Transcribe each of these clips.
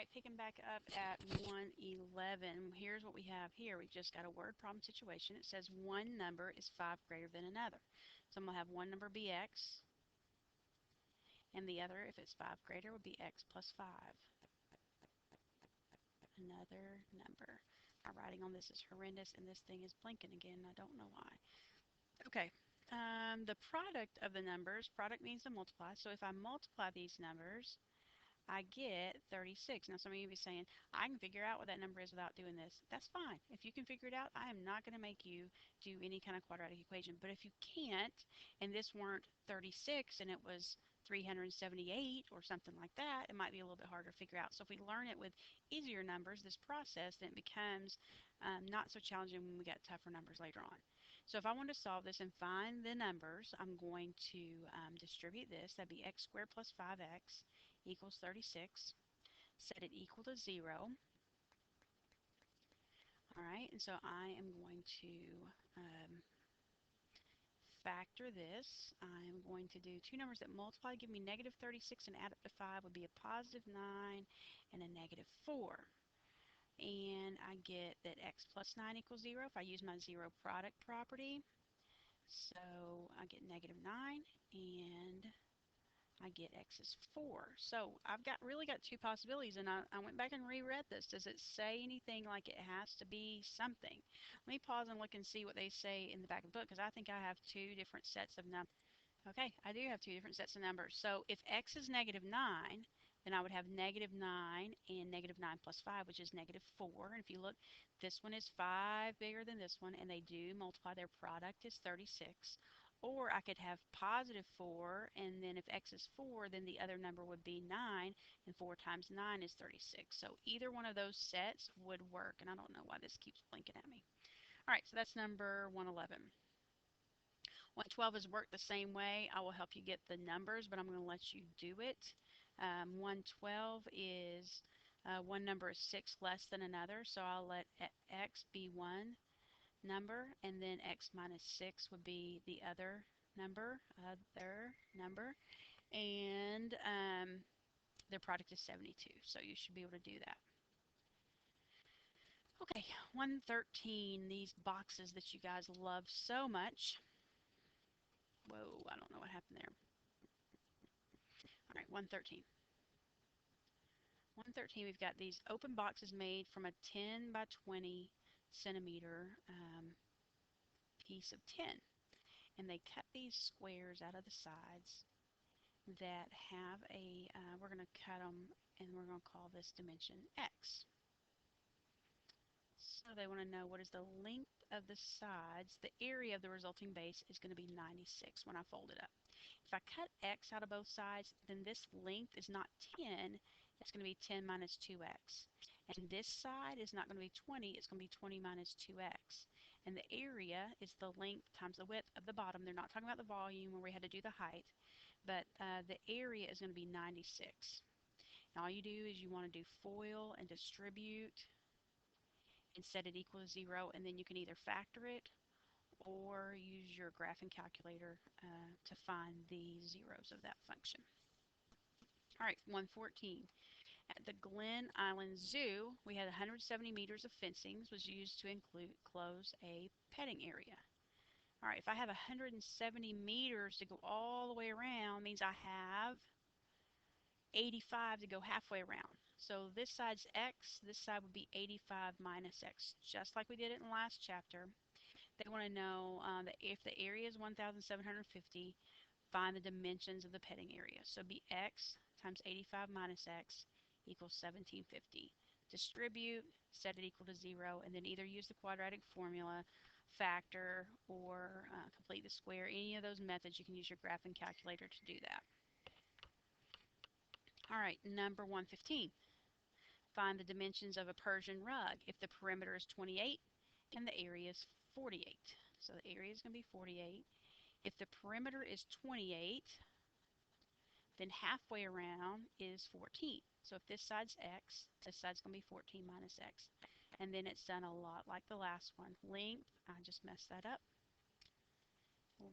right, picking back up at 111, here's what we have here. We've just got a word problem situation. It says one number is 5 greater than another. So I'm going to have one number be x, and the other, if it's 5 greater, would be x plus 5. Another number. My writing on this is horrendous, and this thing is blinking again. I don't know why. Okay, the product of the numbers, product means to multiply. So if I multiply these numbers, I get 36. Now some of you be saying, I can figure out what that number is without doing this. That's fine. If you can figure it out, I am not going to make you do any kind of quadratic equation. But if you can't, and this weren't 36 and it was 378 or something like that, it might be a little bit harder to figure out. So if we learn it with easier numbers, this process, then it becomes not so challenging when we get tougher numbers later on. So if I want to solve this and find the numbers, I'm going to distribute this. That'd be x squared plus 5x equals 36. Set it equal to 0. All right, and so I am going to factor this. I'm going to do two numbers that multiply, give me negative 36, and add up to 5 would be a positive 9 and a negative 4. And I get that x plus 9 equals 0 if I use my zero product property. So I get negative 9, and I get x is 4. So I've really got two possibilities, and I went back and reread this. Does it say anything like it has to be something? Let me pause and look and see what they say in the back of the book, because I think I have two different sets of numbers. Okay, I do have two different sets of numbers. So if x is negative 9, then I would have negative 9 and negative 9 plus 5, which is negative 4. And if you look, this one is 5 bigger than this one, and they do multiply. Their product is 36. Or I could have positive 4, and then if x is 4, then the other number would be 9, and 4 times 9 is 36. So either one of those sets would work, and I don't know why this keeps blinking at me. All right, so that's number 111. 112 is worked the same way. I will help you get the numbers, but I'm going to let you do it. 112 is one number is 6 less than another, so I'll let x be one number, and then x minus 6 would be the other number, and their product is 72, so you should be able to do that. Okay, 113, these boxes that you guys love so much. Whoa, I don't know what happened there. All right, 113. 113, we've got these open boxes made from a 10 by 20 centimeter piece of tin. And they cut these squares out of the sides that have a, we're going to cut them, and we're going to call this dimension x. So they want to know what is the length of the sides. The area of the resulting base is going to be 96 when I fold it up. If I cut x out of both sides, then this length is not 10, it's going to be 10 minus 2x. And this side is not going to be 20, it's going to be 20 minus 2x. And the area is the length times the width of the bottom. They're not talking about the volume where we had to do the height, but the area is going to be 96. And all you do is you want to do FOIL and distribute and set it equal to 0, and then you can either factor it or use your graphing calculator to find the zeros of that function. All right, 114. At the Glen Island Zoo, we had 170 meters of fencing was used to close a petting area. All right, if I have 170 meters to go all the way around, means I have 85 to go halfway around. So this side's x, this side would be 85 minus x, just like we did it in the last chapter. They want to know that if the area is 1,750, find the dimensions of the petting area. So it'd be x times 85 minus x equals 1750. Distribute, set it equal to 0, and then either use the quadratic formula, factor, or complete the square. Any of those methods, you can use your graphing calculator to do that. All right, number 115. Find the dimensions of a Persian rug if the perimeter is 28 and the area is 48. So the area is going to be 48. If the perimeter is 28, then halfway around is 14. So if this side's x, this side's going to be 14 minus x. And then it's done a lot like the last one. Length, I just messed that up.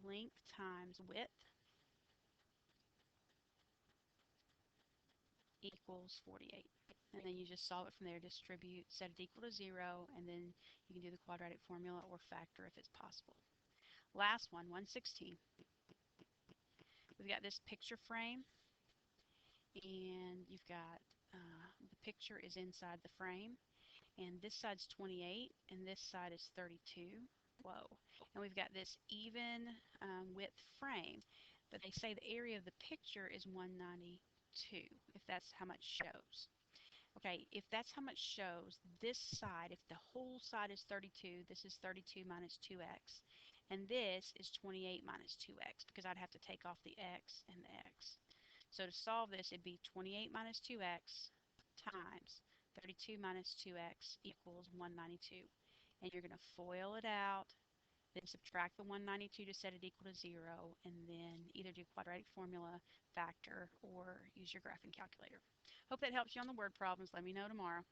Length times width equals 48. and then you just solve it from there. Distribute, set it equal to 0, and then you can do the quadratic formula or factor if it's possible. Last one, 116. We've got this picture frame, and you've got the picture is inside the frame, and this side's 28, and this side is 32. Whoa. And we've got this even width frame, but they say the area of the picture is 192, if that's how much shows. Okay, if that's how much shows, this side, if the whole side is 32, this is 32 minus 2x. And this is 28 minus 2x, because I'd have to take off the x and the x. So to solve this, it'd be 28 minus 2x times 32 minus 2x equals 192. And you're going to FOIL it out, then subtract the 192 to set it equal to 0, and then either do quadratic formula, factor, or use your graphing calculator. Hope that helps you on the word problems. Let me know tomorrow.